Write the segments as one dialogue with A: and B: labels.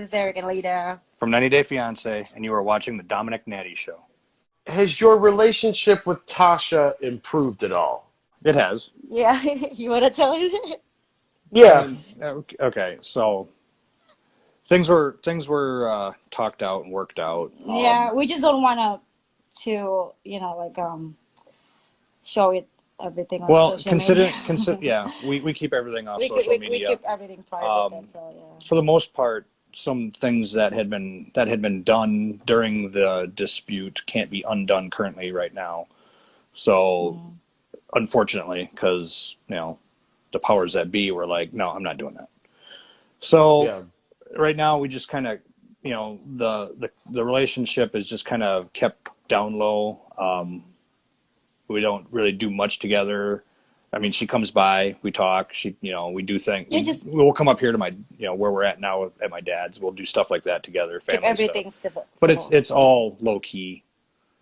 A: This is Eric and Leida
B: from 90 Day Fiancé, and you are watching the Dominick Natty Show.
C: Has your relationship with Tasha improved at all?
B: It has.
A: Yeah, you want to tell me?
C: Yeah.
B: Okay, so things were talked out and worked out.
A: Yeah, we just don't want to show it everything on
B: Well,
A: social media.
B: yeah, we keep everything off
A: we
B: social
A: keep,
B: media.
A: we keep everything private. That's all. Yeah.
B: For the most part, some things that had been done during the dispute can't be undone currently right now. So, unfortunately, because the powers that be were like, no, I'm not doing that. So,
C: Yeah.
B: right now we just kind of, the relationship is just kind of kept down low. We don't really do much together. I mean, she comes by, we talk, we do things. We'll come up here to my, where we're at now at my dad's. We'll do stuff like that together, family
A: Keep everything
B: stuff.
A: civil.
B: But it's all low key,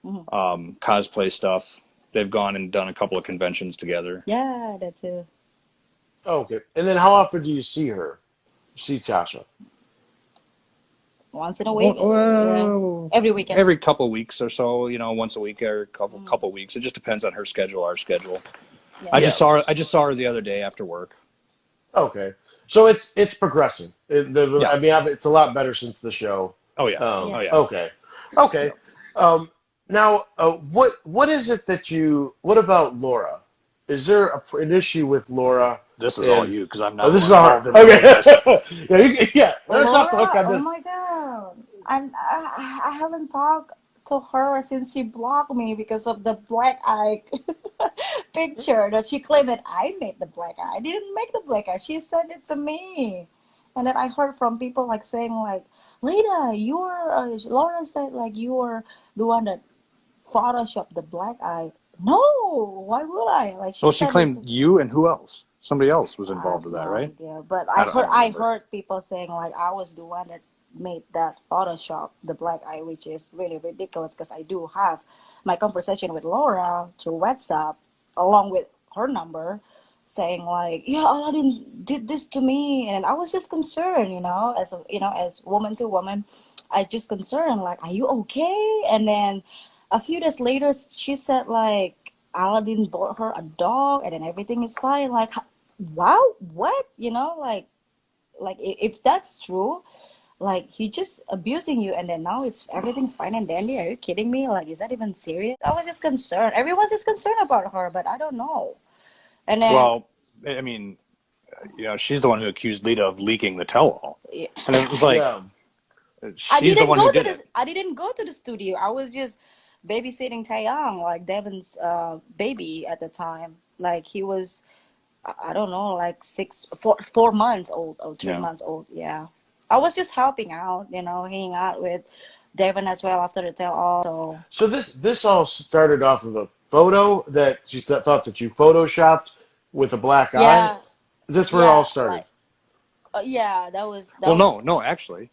B: cosplay stuff. They've gone and done a couple of conventions together.
A: Yeah, that too.
C: Okay. And then how often do you see her? See Tasha?
A: Once in a week.
B: Well,
A: every weekend.
B: Every couple of weeks or so, once a week or couple of weeks. It just depends on her schedule, our schedule.
A: Yeah.
B: I just saw her the other day after work.
C: Okay. So it's progressing. I mean, it's a lot better since the show.
B: Oh yeah. Oh yeah.
C: Okay. Okay. Now, what is it what about Laura? Is there an issue with Laura?
B: This is all you, because I'm not.
C: Oh, this is all. Okay. Yeah. Let's off the hook on this.
A: Oh my God. I haven't talked to her since she blocked me because of the black eye picture that she claimed that I made the black eye. I didn't make the black eye. She sent it to me. And then I heard from people saying Leida, Laura said you were the one that photoshopped the black eye. No, why would I?
B: She claimed you, and who else? Somebody else was involved with that, right?
A: Yeah, but I heard people saying I was the one that made that Photoshop, the black eye, which is really ridiculous because I do have my conversation with Laura through WhatsApp along with her number saying yeah, Aladdin did this to me, and I was just concerned, as woman to woman, I just concerned are you okay? And then a few days later she said Aladdin bought her a dog and then everything is fine. Wow, what? If that's true, he just abusing you and then now everything's fine and dandy. Are you kidding me? Is that even serious? I was just concerned. Everyone's just concerned about her, but I don't know. And then,
B: well, I mean, she's the one who accused Leida of leaking the tell-all.
A: Yeah.
B: And it was she's the one who did it.
A: I didn't go to the studio. I was just babysitting Taeyang, Devin's baby at the time. He was, I don't know, 4 months old or 3 months old. Yeah. I was just helping out, hanging out with Devin as well after the tell-all.
C: So this all started off of a photo that she thought that you photoshopped with a black eye? That's where it all started?
A: Yeah, that was...
B: No, actually,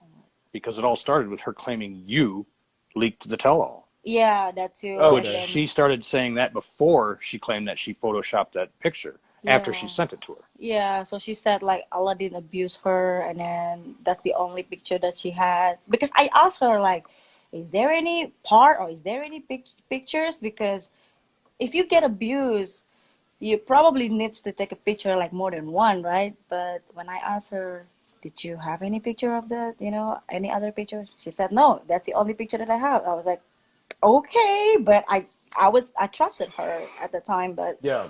B: because it all started with her claiming you leaked the tell-all.
A: Yeah, that too.
C: Oh,
B: which she started saying that before she claimed that she photoshopped that picture. After she sent it to her.
A: Yeah, so she said Aladdin abused her, and then that's the only picture that she had. Because I asked her is there any part or is there any pictures? Because if you get abused, you probably needs to take a picture more than one, right? But when I asked her, did you have any picture of that? Any other pictures? She said no. That's the only picture that I have. I was like, okay, but I trusted her at the time, but
C: yeah.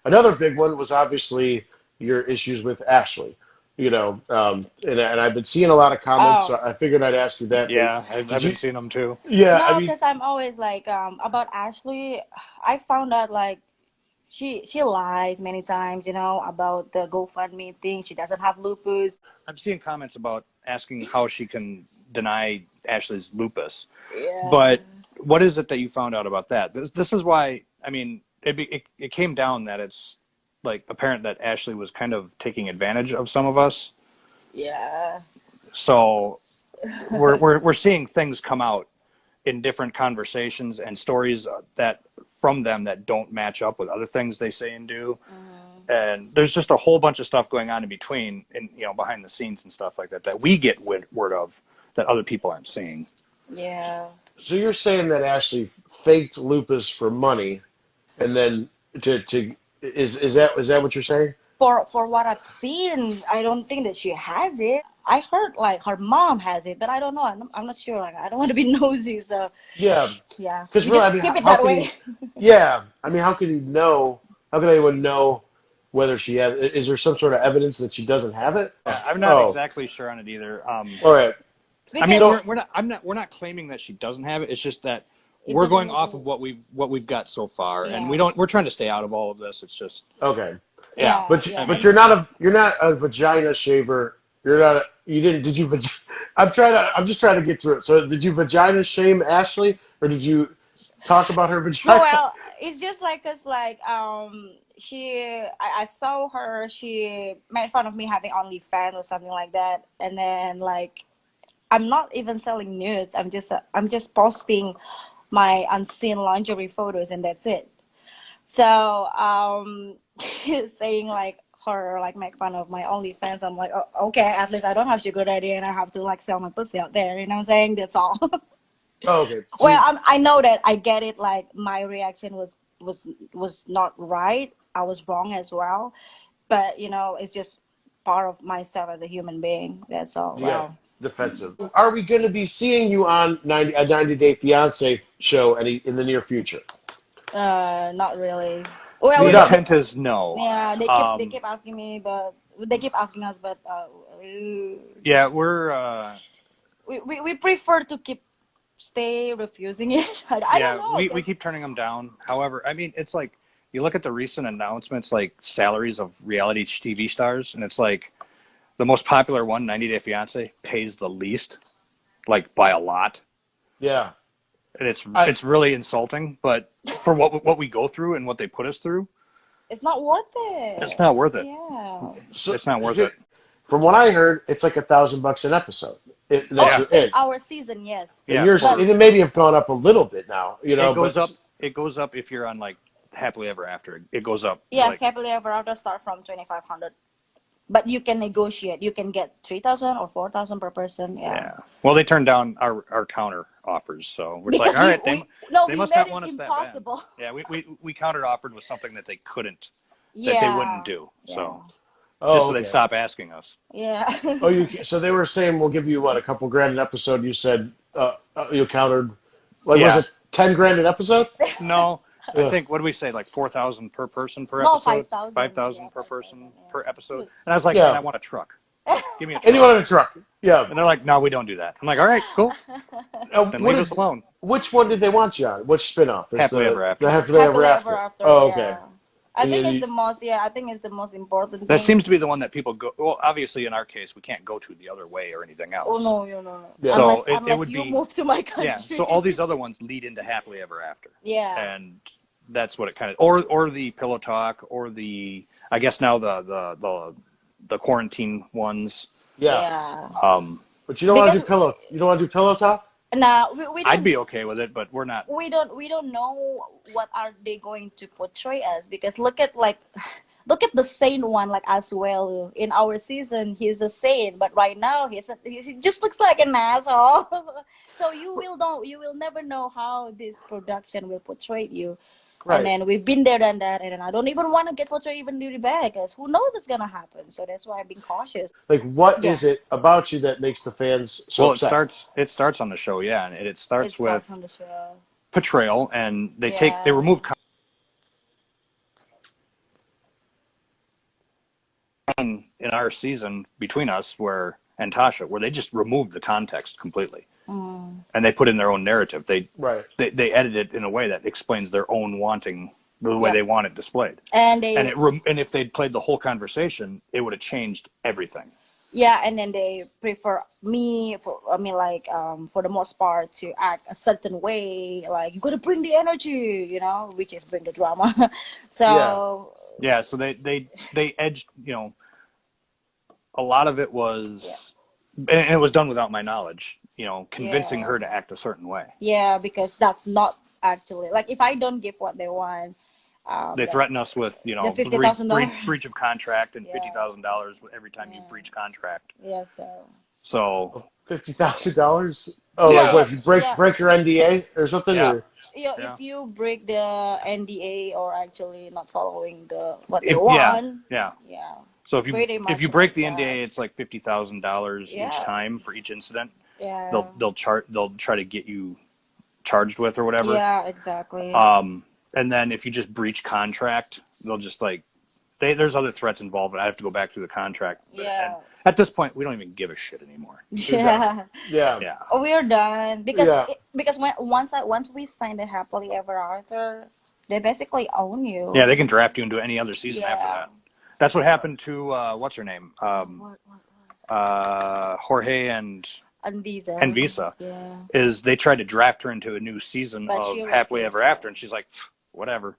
C: Another big one was obviously your issues with Ashley, and I've been seeing a lot of comments, so I figured I'd ask you that.
B: Yeah, I've been seeing them too.
C: Yeah,
A: no, because I'm always about Ashley. I found out she lies many times, about the GoFundMe thing. She doesn't have lupus.
B: I'm seeing comments about asking how she can deny Ashley's lupus.
A: Yeah.
B: But what is it that you found out about that? This is why, I mean, it came down that it's apparent that Ashley was kind of taking advantage of some of us.
A: Yeah.
B: So we're seeing things come out in different conversations and stories that from them that don't match up with other things they say and do. and there's just a whole bunch of stuff going on in between, and behind the scenes and stuff like that we get word of that other people aren't seeing.
A: Yeah.
C: So you're saying that Ashley faked lupus for money, and then to is that what you're saying?
A: For what I've seen, I don't think that she has it. I heard like her mom has it, but I don't know. I'm not sure. Like I don't want to be nosy, so
C: Yeah,
A: yeah,
C: because
A: we
C: really, I
A: just
C: mean,
A: keep it
C: how
A: that
C: can
A: way.
C: he? Yeah, I mean, how can he know? How can anyone know whether she has? Is there some sort of evidence that she doesn't have it?
B: Yeah, I'm not
C: Oh,
B: exactly sure on it either.
C: all right.
B: I mean,
A: Because
C: So
B: we're not claiming that she doesn't have it. It's just that
A: it
B: we're
A: doesn't
B: going
A: make
B: off
A: me.
B: of what we've got so far, and
A: Yeah,
B: we're trying to stay out of all of this. It's just,
C: okay,
B: yeah.
A: yeah,
B: I
C: but
A: yeah.
B: mean,
C: you're not a vagina shaver. You're not. You didn't. Did you? I'm just trying to get through it. So did you vagina shame Ashley, or did you talk about her
A: No,
C: vagina?
A: well, it's just like us. Like I saw her. She made fun of me having OnlyFans or something like that, and then like I'm not even selling nudes. I'm just posting my unseen lingerie photos, and that's it. So saying like her like make fun of my OnlyFans, I'm like, oh, okay, at least I don't have sugar daddy, and I have to like sell my pussy out there. You know what I'm saying? That's all.
C: Oh, okay. So
A: Well, I know that I get it. Like my reaction was not right. I was wrong as well, but it's just part of myself as a human being. That's all.
C: yeah,
A: Well,
C: defensive. Are we going to be seeing you on 90 Day Fiance show in the near future?
A: not really. Well,
B: the
C: You're
A: we
C: not.
A: they,
B: intent is no.
A: yeah, they
B: Um,
A: keep asking me, but they keep asking us, but
B: yeah,
A: just
B: we're
A: we prefer to keep stay refusing it. I don't
B: yeah,
A: know,
B: we
A: cause
B: keep turning them down. However, I mean, it's like you look at the recent announcements, like salaries of reality TV stars, and it's like the most popular one, 90 Day Fiance, pays the least, like by a lot,
C: Yeah.
B: and
C: I.
B: it's really insulting. But for what we go through and what they put us through,
A: it's not worth
B: it's
A: it.
B: not worth it.
A: Yeah.
C: So
B: It's not worth it.
C: from what I heard, it's like $1,000 an episode that
A: Oh,
B: Yeah,
C: you're
A: in
C: in.
A: our season, yes.
C: And
B: yeah.
C: yours,
A: But
B: For
C: it maybe have gone up a little bit now,
B: it
C: but
B: goes up. It goes up if you're on like happily ever after. It goes up
A: yeah,
B: like
A: happily ever after start from 2,500. But you can negotiate. You can get 3,000 or 4,000 per person. Yeah.
B: yeah. Well, they turned down our counter offers, so we're like,
A: Because
B: all right,
A: we no,
B: they
A: we
B: must
A: made
B: not
A: it
B: want us that bad.
A: impossible.
B: Yeah, we counter offered with something that they wouldn't
A: Yeah.
B: do.
A: Yeah.
B: So just
C: oh,
B: so they'd
C: okay.
B: stop asking us.
A: Yeah.
C: Oh, so they were saying we'll give you what, a couple grand an episode. You said you countered, like, was
B: Yeah.
C: it 10 grand an episode?
B: No, I
C: Yeah.
B: think what do we say, like 4,000 per person per
A: No,
B: episode,
A: 5,000. Yeah,
B: 5,000 per
A: 5,000.
B: person per episode, and I was like, and I
C: Yeah.
B: want a truck. Give me a
C: And you
B: truck.
C: wanted a truck. Yeah.
B: And they're like, no, we don't do that. I'm like, all right, cool. Then
C: What
B: leave us
C: is,
B: alone.
C: which one did they want you on? Which spinoff? Is
B: Happily ever
C: the
B: after.
C: Happily Ever
A: Happily ever
C: After?
A: after.
C: Oh, okay.
A: Yeah. I
C: And
A: think it's
C: you,
A: the most. Yeah, I think it's the most important
B: That
A: thing.
B: seems to be the one that people go. Well, obviously, in our case, we can't go to the other way or anything
A: Oh
B: else.
A: no, no.
C: yeah.
B: So
A: Unless
B: it would
A: you
B: be,
A: move to my
B: yeah.
A: country.
B: So all these other ones lead into happily ever after,
A: Yeah.
B: and that's what it kind of, or the pillow talk, or the, I guess now the quarantine ones.
C: Yeah.
A: Yeah.
C: But you don't want to
A: Because
C: do pillow. You don't want to do pillow talk?
A: now we
B: I'd
A: don't
B: be okay with it, but we're not.
A: we don't know what are they going to portray us, because look at the sane one like as well. In our season he's a saint, but right now he just looks like an asshole. So you will never know how this production will portray you. And
C: Right.
A: then we've been there, done that, and then I don't even want to get portrayed even really bad, because who knows what's gonna happen. So that's why I'm being cautious.
C: Like, what
A: Yeah,
C: is it about you that makes the fans so
B: Well,
C: upset?
B: it starts on the show, yeah, and it
A: it
B: starts
A: starts
B: with
A: on the show.
B: portrayal, and they
A: Yeah,
B: remove in our season between us where and Tasha, where they just removed the context completely, and they put in their own narrative.
C: Right.
B: They edit it in a way that explains their own wanting, the way
A: yeah,
B: they want it displayed.
A: and
B: And
A: they
B: and if they'd played the whole conversation, it would have changed everything.
A: yeah, and then they prefer me for, I mean, like for the most part, to act a certain way, like you gotta bring the energy, which is bring the drama.
C: Yeah.
A: So
B: Yeah, so they edged, a lot of it was, and it was done without my knowledge, convincing
A: yeah,
B: her to act a certain way.
A: yeah, because that's not actually like, if I don't give what they want,
B: They threaten us with,
A: the $50,000.
B: breach of contract and
A: Yeah.
B: $50,000 every time you
A: Yeah.
B: breach contract.
A: Yeah.
B: So
C: $50,000? Oh, like
A: Yeah.
C: what if you
A: Yeah.
C: break your NDA or something?
B: yeah,
C: Or
B: yeah.
A: If you break the NDA or actually not following what they
B: Yeah,
A: want,
B: yeah.
A: yeah,
B: So
A: pretty
B: if you
A: much
B: break
A: like
B: the
A: that.
B: NDA, it's like $50,000 each
A: Yeah,
B: time for each incident.
A: yeah,
B: They'll try to get you charged with or whatever.
A: yeah, exactly.
B: And then if you just breach contract, they'll just like there's other threats involved, and I have to go back through the contract. And
A: Yeah,
B: at this point, we don't even give a shit anymore.
C: you're done.
A: yeah.
C: Yeah.
B: Yeah.
A: Oh, we're done
C: Yeah.
A: because once we sign the happily ever after, they basically own you.
B: Yeah, they can draft you into any other season after
A: Yeah.
B: that. That's what happened to what's her name, Jorge and Visa.
A: Yeah,
B: Is they tried to draft her into a new season
A: but
B: of
A: she
B: Happily Ever
A: refused.
B: After, and she's like, whatever.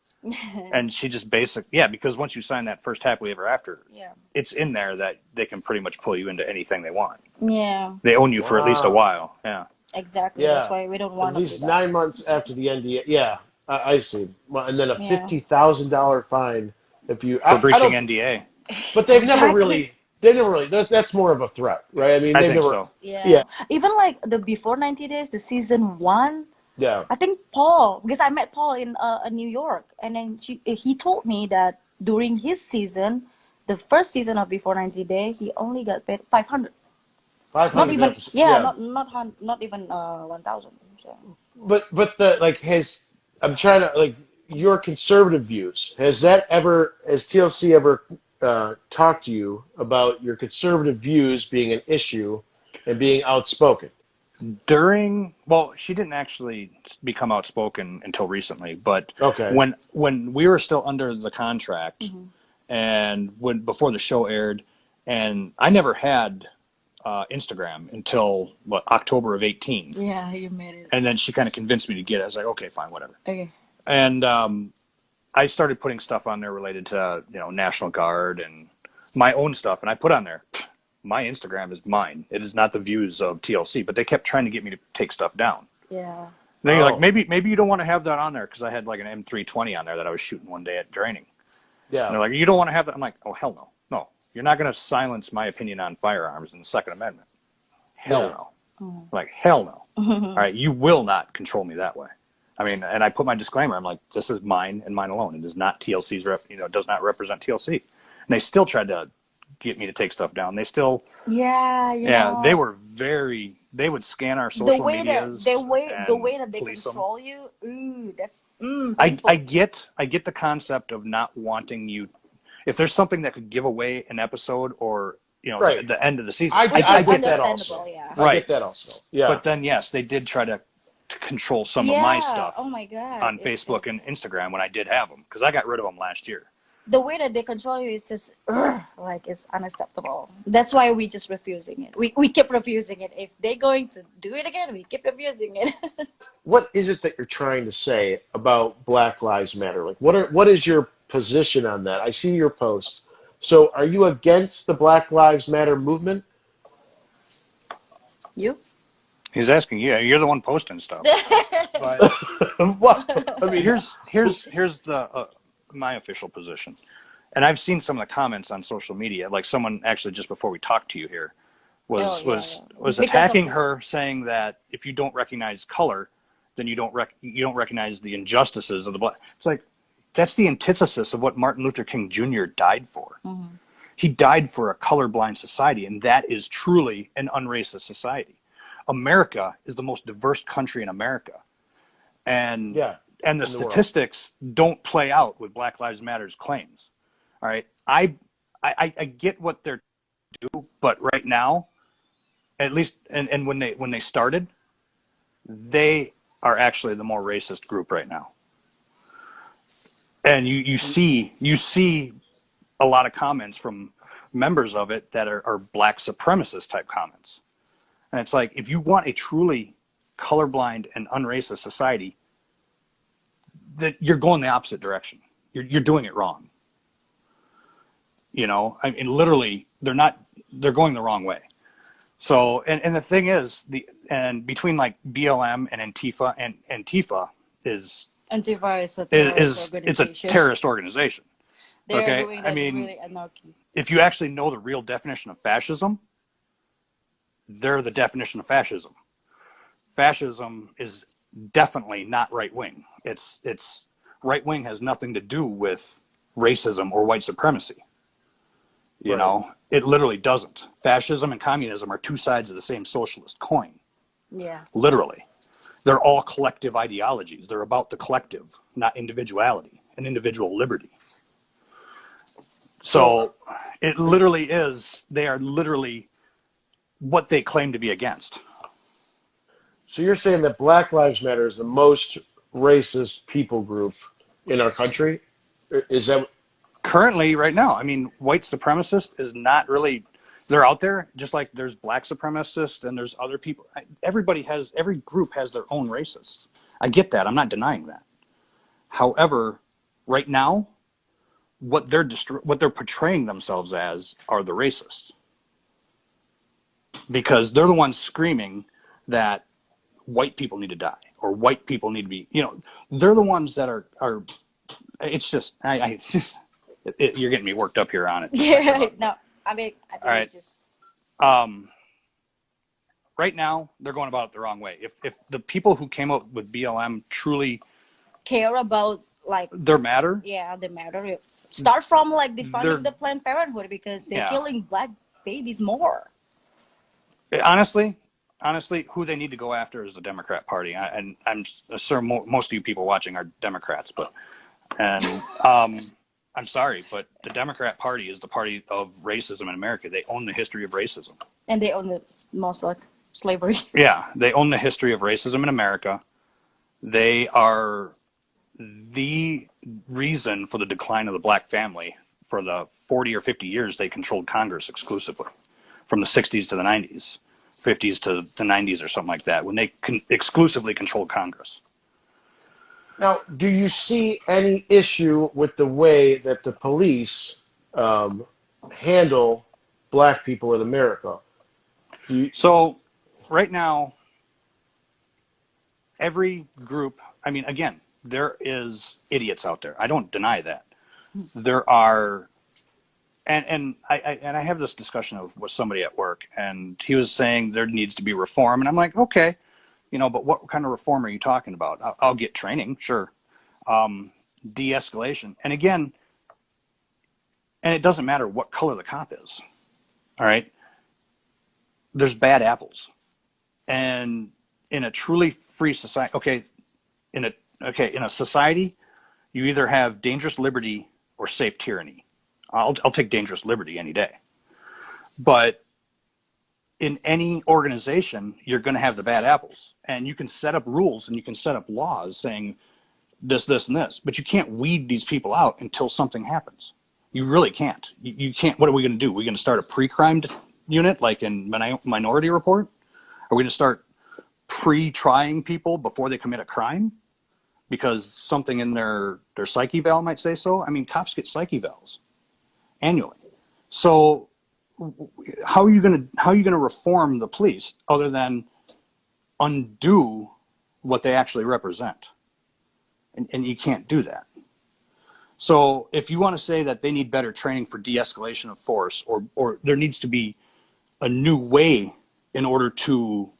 B: And she just because once you sign that first Happily Ever After,
A: Yeah,
B: it's in there that they can pretty much pull you into anything they want.
A: yeah,
B: They own you for at least a
C: Wow.
B: while. Yeah.
A: exactly. That's
C: Yeah.
A: why we don't
C: At
A: want to do
C: least
A: that.
C: 9 months after the NDA. Yeah, I see. Well, and then a
A: Yeah.
C: $50,000 fine if you.
B: For
C: I
B: breaching
C: don't.
B: NDA.
C: But they've never
A: Exactly.
C: really. They never really. That's more of a threat, right? I mean,
B: I
C: they've
B: think
C: never.
B: so.
A: Yeah.
C: Yeah.
A: Even like the before 90 days, the season 1,
C: Yeah.
A: I think Paul, because I met Paul in New York, and then he told me that during his season, the first season of Before 90 Day, he only got paid 500. Not
C: 500
A: even,
C: episodes.
A: yeah,
C: Yeah.
A: not even 1,000. So.
C: But the like I'm trying to like your conservative views. Has TLC ever talked to you about your conservative views being an issue and being outspoken?
B: She didn't actually become outspoken until recently, but
C: Okay.
B: when we were still under the contract,
A: Mm-hmm.
B: and before the show aired, and I never had Instagram until October of 18,
A: Yeah, you made it.
B: and then she kind of convinced me to get it. I was like, okay, fine, whatever.
A: Okay.
B: And I started putting stuff on there related to National Guard and my own stuff, and I put on there, my Instagram is mine. It is not the views of TLC, but they kept trying to get me to take stuff down.
A: Yeah.
B: Then you're like,
C: Oh.
B: maybe you don't want to have that on there, because I had like an M320 on there that I was shooting one day at training. And they're
C: Yeah.
B: like, you don't want to have that? I'm like, oh, hell no. No, you're not going to silence my opinion on firearms in the Second Amendment. Hell
C: Yeah.
B: no. Like, hell no. All right, you will not control me that way. I mean, and I put my disclaimer. I'm like, this is mine and mine alone. It is not TLC's does not represent TLC. And they still tried to get me to take stuff down. They still,
A: Yeah,
B: they were they would scan our social medias.
A: the way that they
B: police them.
A: control you. Ooh, that's
B: I
A: painful.
B: get the concept of not wanting you. If there's something that could give away an episode or
C: Right.
B: at the end of the season,
C: I
A: Which
C: get
A: is
C: that also.
A: understandable, yeah.
C: I
B: Right.
C: get that also. Yeah.
B: but then yes, they did try to control some of my stuff
A: Oh my god.
B: on Facebook and Instagram when I did have them, because I got rid of them last year.
A: The way that they control you is just like it's unacceptable. That's why we just refusing it. We keep refusing it. If they're going to do it again, we keep refusing it.
C: What is it that you're trying to say about Black Lives Matter? Like, what is your position on that? I see your posts. So, are you against the Black Lives Matter movement?
A: You?
B: He's asking you. You're the one posting stuff. But
C: Well, I mean,
B: here's the my official position, and I've seen some of the comments on social media. Like someone actually just before we talked to you here was
A: Because
B: attacking
A: of-
B: her, saying that if you don't recognize color, then you don't recognize the injustices of the black. It's like that's the antithesis of what Martin Luther King Jr. died for.
A: Mm-hmm.
B: He died for a colorblind society, and that is truly an unracist society. America is the most diverse country in America, and
C: yeah,
B: and the
C: in the world.
B: statistics don't play out with Black Lives Matter's claims. All right, I get what they're doing, but right now, at least, and when they started, they are actually the more racist group right now. And you see a lot of comments from members of it that are black supremacist type comments. And it's like, if you want a truly colorblind and unracist society, that you're going the opposite direction. You're doing it wrong. I mean, literally, they're going the wrong way. So, and the thing is, between like BLM and Antifa is
A: Antifa is a terrorist
B: it's a
A: organization.
B: terrorist organization.
A: They are
B: Okay,
A: doing
B: I
A: that
B: mean,
A: really anarchy.
B: if you actually know the real definition of fascism, they're the definition of fascism. Fascism is definitely not right wing. It's right wing has nothing to do with racism or white supremacy. You
C: Right.
B: know, it literally doesn't. Fascism and communism are two sides of the same socialist coin.
A: Yeah.
B: Literally. They're all collective ideologies. They're about the collective, not individuality and individual liberty. So it literally is, they are literally what they claim to be against.
C: So you're saying that Black Lives Matter is the most racist people group in our country? Is that
B: Currently, right now, I mean, white supremacist is not really, they're out there, just like there's black supremacists and there's other people. Every group has their own racists. I get that. I'm not denying that. However, right now, what they're portraying themselves as are the racists, because they're the ones screaming that white people need to die or white people need to be, they're the ones that are it's just, you're getting me worked up here on it.
A: Yeah. No, I mean, I think
B: All right.
A: it's just
B: Right now, they're going about it the wrong way. If the people who came up with BLM truly
A: care about like
B: their matter,
A: yeah, the matter. Start from like defunding
B: They're-
A: the Planned Parenthood because they're
B: Yeah.
A: killing black babies more.
B: honestly, who they need to go after is the Democrat Party. And I'm sure most of you people watching are Democrats, I'm sorry, but the Democrat Party is the party of racism in America. They own the history of racism.
A: And they own the most like slavery.
B: Yeah, they own the history of racism in America. They are the reason for the decline of the black family. For the 40 or 50 years, they controlled Congress exclusively, from the 60s to the 90s, 50s to the 90s or something like that, when they exclusively controlled Congress.
C: now? Do you see any issue with the way that the police handle Black people in America?
B: So right now, every group, I mean, again, there is idiots out there. I don't deny that. There are, and I have this discussion with somebody at work, and he was saying there needs to be reform, and I'm like, okay, but what kind of reform are you talking about? I'll get training, sure. De-escalation, and again, and it doesn't matter what color the cop is. All right, there's bad apples, and in a truly free society, in a society, you either have dangerous liberty or safe tyranny. I'll take dangerous liberty any day. But in any organization, you're going to have the bad apples, and you can set up rules and you can set up laws saying this, this, and this, but you can't weed these people out until something happens. You really can't. You can't. What are we going to do? Are we going to start a pre-crime unit like in Minority Report? Are we going to start pre-trying people before they commit a crime because something in their psyche valve might say so? I mean, cops get psyche valves annually. So how are you going to reform the police other than undo what they actually represent? And you can't do that. So if you want to say that they need better training for de-escalation of force, or there needs to be a new way in order to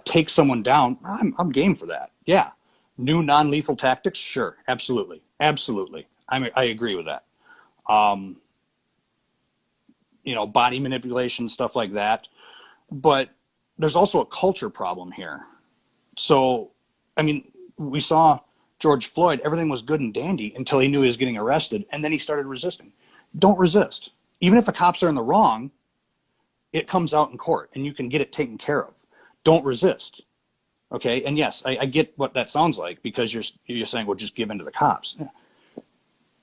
B: take someone down, I'm game for that. Yeah. New non-lethal tactics? Sure. Absolutely. Absolutely. I agree with that. Body manipulation, stuff like that. But there's also a culture problem here. So, I mean, we saw George Floyd, everything was good and dandy until he knew he was getting arrested, and then he started resisting. Don't resist. Even if the cops are in the wrong, it comes out in court, and you can get it taken care of. Don't resist. Okay? And yes, I get what that sounds like, because you're saying, well, just give in to the cops.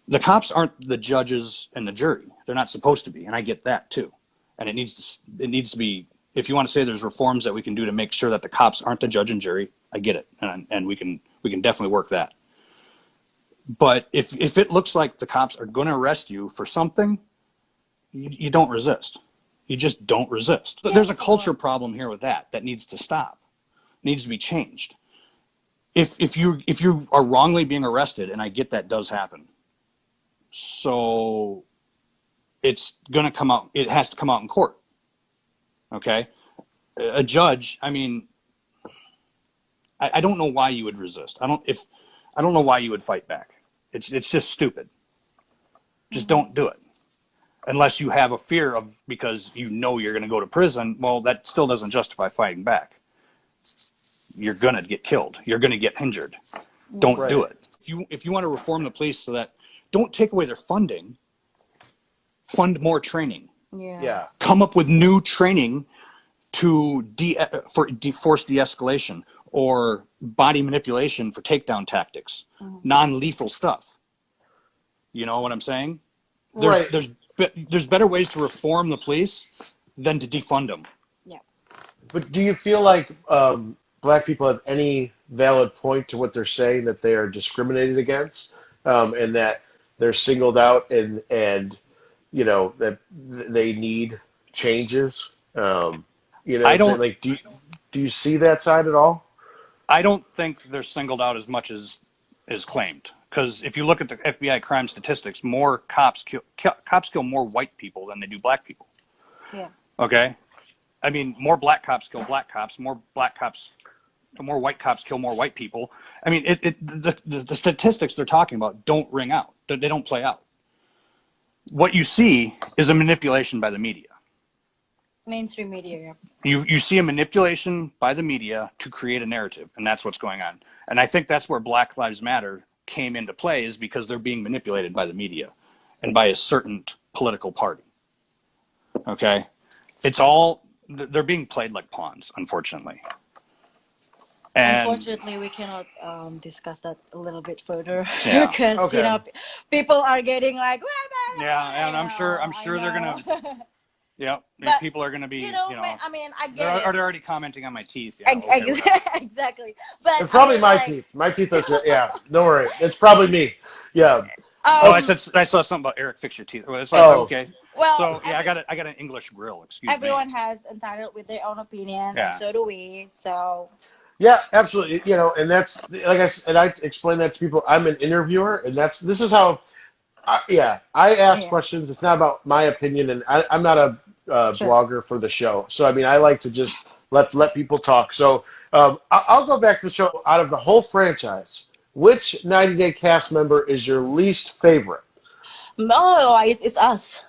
B: The cops aren't the judges and the jury. They're not supposed to be, and I get that too. And it needs to be, if you want to say there's reforms that we can do to make sure that the cops aren't the judge and jury, I get it, and we can definitely work that. But if it looks like the cops are going to arrest you for something, you don't resist. You just don't resist. But there's a culture problem here with that needs to stop. Needs to be changed. if you are wrongly being arrested, and I get that does happen, so it's gonna come out. It has to come out in court. Okay, a judge. I mean, I don't know why you would resist. I don't know why you would fight back. It's just stupid. Just don't do it. Unless you have a fear of, because you know you're going to go to prison, well, that still doesn't justify fighting back. You're going to get killed. You're going to get injured. Don't do it. If you want to reform the police so that, don't take away their funding, fund more training.
C: Yeah.
B: Come up with new training to force de-escalation or body manipulation for takedown tactics, non-lethal stuff. You know what I'm saying? There's better ways to reform the police than to defund them.
A: Yeah.
C: But do you feel like black people have any valid point to what they're saying, that they are discriminated against, and that they're singled out, and you know that they need changes? You know,
B: I don't
C: like, do you see that side at all?
B: I don't think they're singled out as much as is claimed. Because if you look at the FBI crime statistics, more cops kill more white people than they do black people.
A: Yeah.
B: Okay? I mean, more black cops kill black cops, more white cops kill more white people. I mean, the statistics they're talking about don't ring out. They don't play out. What you see is a manipulation by the media.
A: Mainstream media,
B: You see a manipulation by the media to create a narrative, and that's what's going on. And I think that's where Black Lives Matter came into play, is because they're being manipulated by the media and by a certain political party. Okay? They're being played like pawns, unfortunately. And
A: unfortunately, we cannot discuss that a little bit further
B: Yeah.
A: because you know people are getting like,
B: yeah, and I'm sure they're gonna. Yeah,
A: But,
B: people are gonna be.
A: you know, I mean, I get
B: they're
A: it.
B: already commenting on my teeth. Yeah, okay,
A: Exactly. But
C: It's probably
A: I mean,
C: my
A: like,
C: teeth. My teeth are. Yeah, don't worry. It's probably me. Yeah.
B: Oh, I saw something about Eric, fix your teeth. It's like, okay.
A: Well,
B: So yeah, I got an English grill. Excuse me.
A: everyone has entitled with their own opinion,
B: Yeah.
A: and so do we. So
C: Yeah, absolutely. You know, and that's like I said, and I explain that to people. I'm an interviewer, and this is how. I ask questions. It's not about my opinion, and I'm not a blogger for the show. So I mean, I like to just let people talk. So I'll go back to the show. Out of the whole franchise, which 90 Day cast member is your least favorite?
A: no, it's us.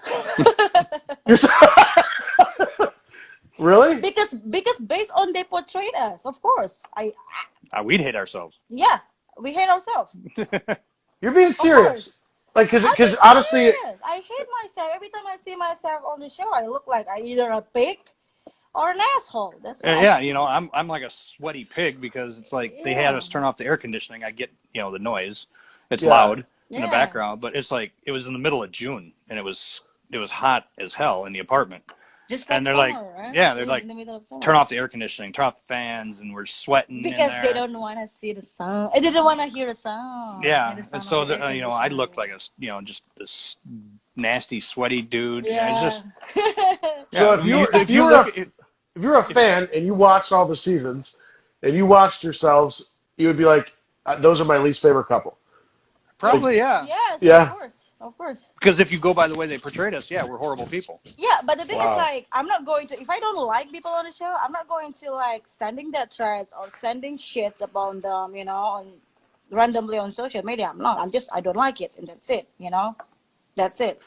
C: Really?
A: because based on they portrayed us, of course.
B: We'd hate ourselves.
A: Yeah, we hate ourselves.
C: You're being serious. Like, because honestly,
A: I hate myself. Every time I see myself on the show, I look like either a pig or an asshole. That's why.
B: Yeah, you know, I'm like a sweaty pig, because it's like they had us turn off the air conditioning. I get, you know, the noise. It's loud in the background, but it's like it was in the middle of June and it was hot as hell in the apartment.
A: Just like
B: and they're
A: summer,
B: like,
A: right?
B: yeah, they're
A: in
B: like,
A: the middle of summer.
B: turn off the air conditioning, turn off the fans, and we're sweating
A: because
B: in there.
A: they don't want to see the sound. They didn't want to hear the sound.
B: Yeah,
A: The sound
B: and so
A: of the air
B: you know, I
A: conditioning.
B: looked like just this nasty, sweaty dude.
A: Yeah.
B: It's just
C: so if you're a fan and you watched all the seasons and you watched yourselves, you would be like, those are my least favorite couple.
B: probably yeah.
A: Yes,
C: Yeah.
A: of course.
B: Because if you go by the way they portrayed us, yeah, we're horrible people.
A: Yeah, but the thing is,
C: Wow.
A: like, I'm not going to, if I don't like people on the show, I'm not going to, like, sending their threads or sending shits about them, you know, randomly on social media. I'm not. I don't like it, and that's it, you know? That's it.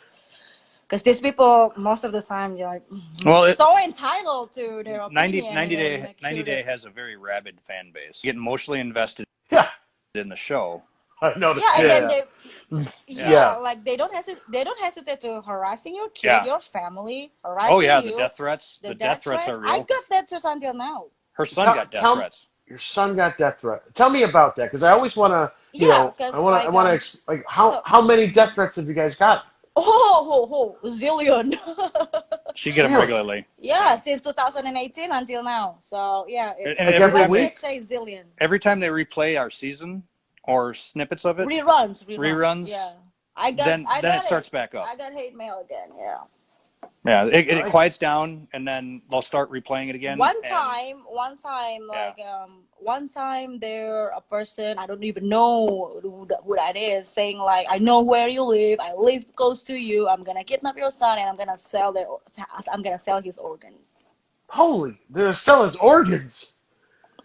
A: Because these people, most of the time, you're like, so entitled to their opinion.
B: 90 Day has a very rabid fan base. You get emotionally invested in the show.
C: I noticed.
A: Yeah, and then
C: Yeah.
A: like they don't hesitate to harassing your kid, your family, harassing
B: Oh yeah,
A: you.
B: the death threats. The death threats are real.
A: I got death threats until now.
B: Her son got death threats.
C: Your son got death threat. Tell me about that, because I always want to, you know, I want to like how many death threats have you guys got?
A: Zillion.
B: She get them regularly.
A: Yeah, since 2018 until now. So yeah,
C: every week?
A: Let's just say zillion.
B: Every time they replay our season or snippets of it,
A: reruns.
B: reruns.
A: Yeah, I got.
B: Then it starts back up.
A: I got hate mail again. Yeah.
B: Yeah, it
C: I,
B: quiets down, and then they'll start replaying it again.
A: One
B: And
A: time,
B: yeah,
A: like one time, there a person I don't even know who that is saying like, I know where you live. I live close to you. I'm gonna kidnap your son and I'm gonna sell his organs.
C: holy, they're selling organs.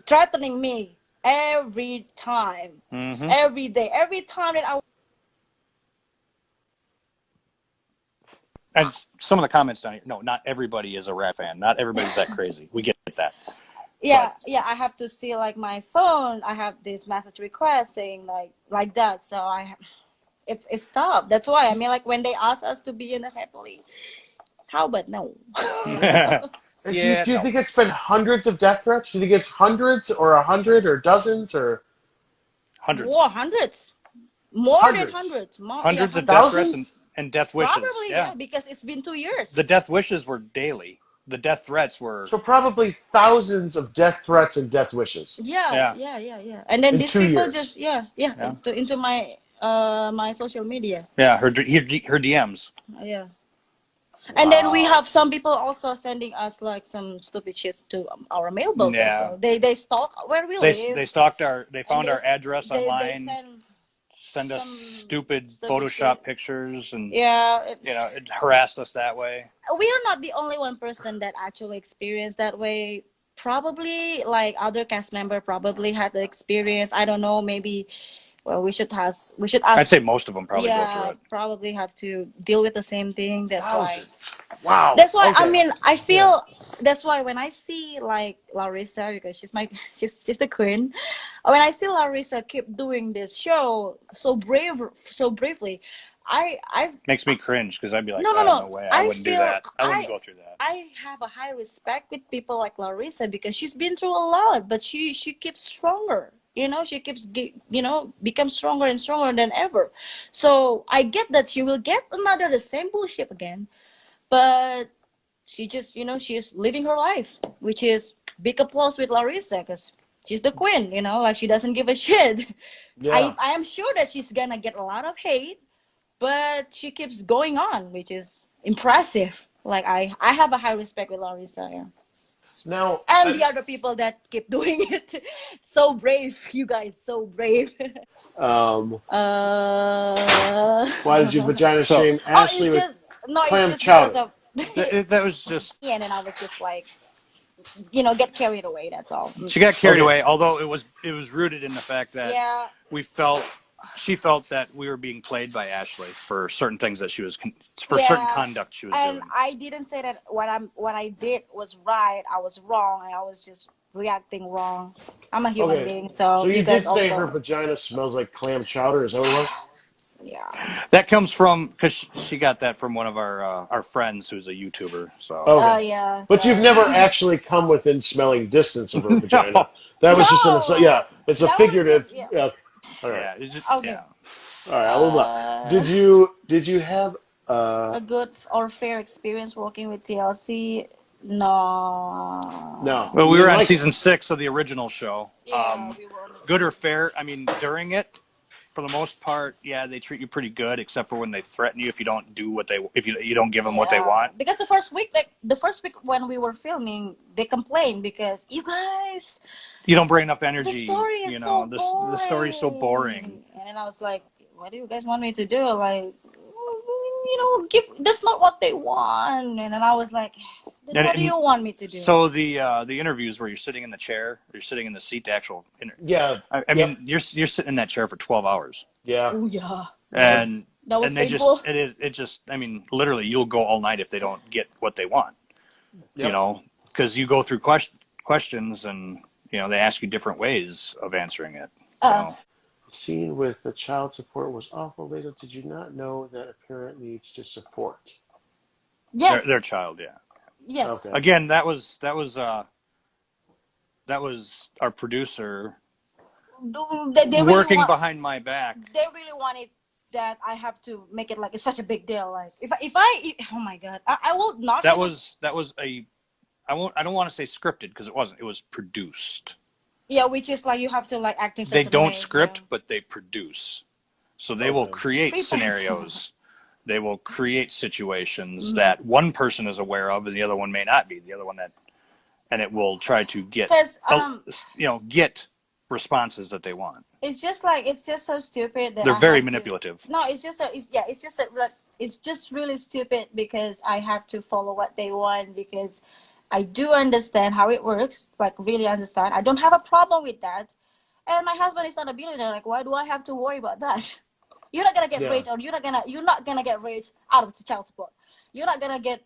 A: Threatening me every time,
B: hmm
A: every day, every time that I.
B: and some of the comments down here. No, not everybody is a Rat fan. Not everybody's that crazy. We get that,
A: Yeah,
B: but
A: yeah, I have to see like my phone. I have this message request saying like that. So it's tough. That's why I mean, like when they ask us to be in the family, how about no?
B: yeah,
C: Do you
B: no,
C: think it's been hundreds of death threats? Do you think it's hundreds or 100 or dozens or
B: hundreds,
A: More hundreds, more than
C: hundreds?
A: hundreds, more, yeah,
B: hundreds of death
A: hundreds.
B: threats
C: Thousands?
B: and death wishes.
A: Probably,
B: Yeah,
A: yeah, because it's been 2 years.
B: the death wishes were daily. The death threats were
C: So probably thousands of death threats and death wishes
A: Yeah,
B: yeah,
A: yeah, yeah, yeah. And then
C: in
A: these
C: two
A: people
C: years.
A: just yeah
B: yeah,
A: into my my social media.
B: yeah. Her DMs.
A: Yeah. And then we
C: Wow.
A: have some people also sending us like some stupid shit to our mailbox as
B: Yeah,
A: well. They stalk where we live,
B: they stalked they
A: and
B: found our address
A: they
B: online,
A: send
B: send us
A: some
B: stupid
A: stupid
B: Photoshop
A: shit.
B: pictures, and
A: Yeah,
B: it harassed us that way.
A: we are not the only one person that actually experienced that way. Probably like other cast member probably had the experience. I don't know. Maybe well, we should
B: I'd
A: ask.
B: say most of them probably go through
A: Yeah,
B: it.
A: probably have to deal with the same thing. That's why.
C: Thousands. Wow.
A: That's why I
C: Okay.
A: mean I
C: Yeah.
A: feel that's why when I see like Larissa, because she's my she's the queen, when I see Larissa keep doing this show so bravely, I
B: Makes me cringe because I'd be like,
A: no, no,
B: oh, no
A: no,
B: way, I
A: I
B: wouldn't do
A: feel
B: that. I wouldn't go through that.
A: I have a high respect with people like Larissa because she's been through a lot, but she keeps stronger. You know, she keeps becomes stronger and stronger than ever. So I get that she will get another the same bullshit again, but she just she's living her life, which is big applause with Larissa because she's the queen. Like she doesn't give a shit.
C: Yeah.
A: I am sure that she's gonna get a lot of hate, but she keeps going on, which is impressive. Like I have a high respect with Larissa, yeah.
C: Now,
A: And the other people that keep doing it. So brave, you guys, so brave.
C: um,
A: uh
C: why did you vagina
B: So
C: shame
A: oh,
C: Ashley
A: it's
C: with
A: just no, it's
C: clam
A: just because
C: chowder?
A: of
B: that was just
A: and then I was just like, get carried away, that's all.
B: she got carried
C: Okay.
B: away. Although it was rooted in the fact that
A: Yeah.
B: she felt that we were being played by Ashley for certain things that for certain
A: Yeah.
B: conduct she was
A: And
B: doing.
A: I didn't say that what I did was right. I was wrong, and I was just reacting wrong. I'm a human
C: Okay.
A: being,
C: So
A: so
C: you
A: you
C: did
A: guys
C: say her
A: also.
C: vagina smells like clam chowder. Is that what it was?
A: Yeah.
B: That comes from because she got that from one of our friends who's a YouTuber. So
C: Okay.
A: Yeah.
C: But you've never
A: Yeah.
C: actually come within smelling distance of her vagina.
B: no,
C: That was just
A: No,
C: yeah. It's a
A: that was
C: figurative.
A: just yeah.
C: Yeah. All right.
B: yeah, it's just
A: Okay.
B: yeah.
C: All right. I will not.
A: Uh,
C: Did you have
A: a good or fair experience working with TLC? No.
C: no?
B: Well,
C: You
B: we were
C: didn't
B: on
C: like it.
B: season 6 of the original show.
A: Yeah, we were on the
B: Good or
A: same.
B: fair? I mean, during it, for the most part, yeah, they treat you pretty good, except for when they threaten you if you don't do if you don't give them what they
A: Yeah,
B: want.
A: because the first week when we were filming, they complained because you guys,
B: You don't bring enough
A: the
B: energy.
A: story is so
B: The story is so boring.
A: boring. And then I was like, what do you guys want me to do? Like, give. That's not what they want. And then I was like, then what do
B: And
A: you want me to do?
B: so the interviews where you're sitting in the chair, or you're sitting in the seat, the actual.
C: Yeah.
B: I
C: Yep.
B: mean, you're sitting in that chair for 12 hours,
C: Yeah.
A: Oh yeah,
B: and
A: that was
B: they
A: painful.
B: it just I mean, literally, you'll go all night if they don't get what they want.
C: Yep.
B: Because you go through questions and they ask you different ways of answering it.
A: Uh,
C: The scene with the child support was awful. Later, did you not know that a parent needs to support?
A: yes,
B: Their child, yeah.
A: yes.
C: Okay.
B: Again, that was our producer
A: They really
B: working
A: want.
B: behind my back.
A: They really wanted that I have to make it like it's such a big deal. Like oh my god, I will not.
B: That was I don't want to say scripted because it wasn't. It was produced.
A: Yeah, which is like you have to like act in
B: They
A: certain
B: don't
A: way,
B: script,
A: yeah.
B: but they produce. So they will
C: Okay.
B: create
A: Free
B: scenarios They will create situations that one person is aware of and the other one may not be. The other one that, and it will try to get,
A: Because
B: get responses that they want.
A: it's just like, it's just so stupid that
B: They're
A: I
B: very
A: have
B: manipulative.
A: To, no, it's just it's just really stupid because I have to follow what they want, because I do understand how it works, like really understand. I don't have a problem with that. And my husband is not a billionaire. Like, why do I have to worry about that? You're not gonna get rich, or you're not gonna get rich out of the child support. You're not gonna get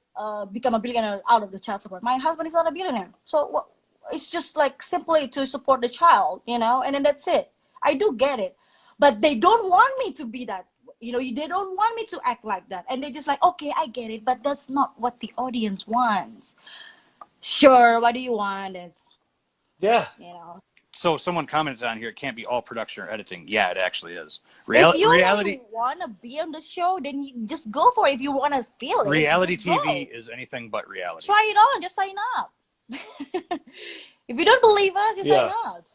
A: become a billionaire out of the child support. My husband is not a billionaire, so it's just like simply to support the child, and then that's it. I do get it, but they don't want me to be that. They don't want me to act like that, and they just like, okay, I get it, but that's not what the audience wants. Sure, what do you want? It's
C: Yeah.
B: So someone commented on here, it can't be all production or editing. Yeah, it actually is.
A: If you really want to be on the show, then you just go for it. If you want to feel it,
B: reality
A: just
B: TV
A: go.
B: is anything but reality.
A: Try it on. Just sign up. If you don't believe us, just sign up.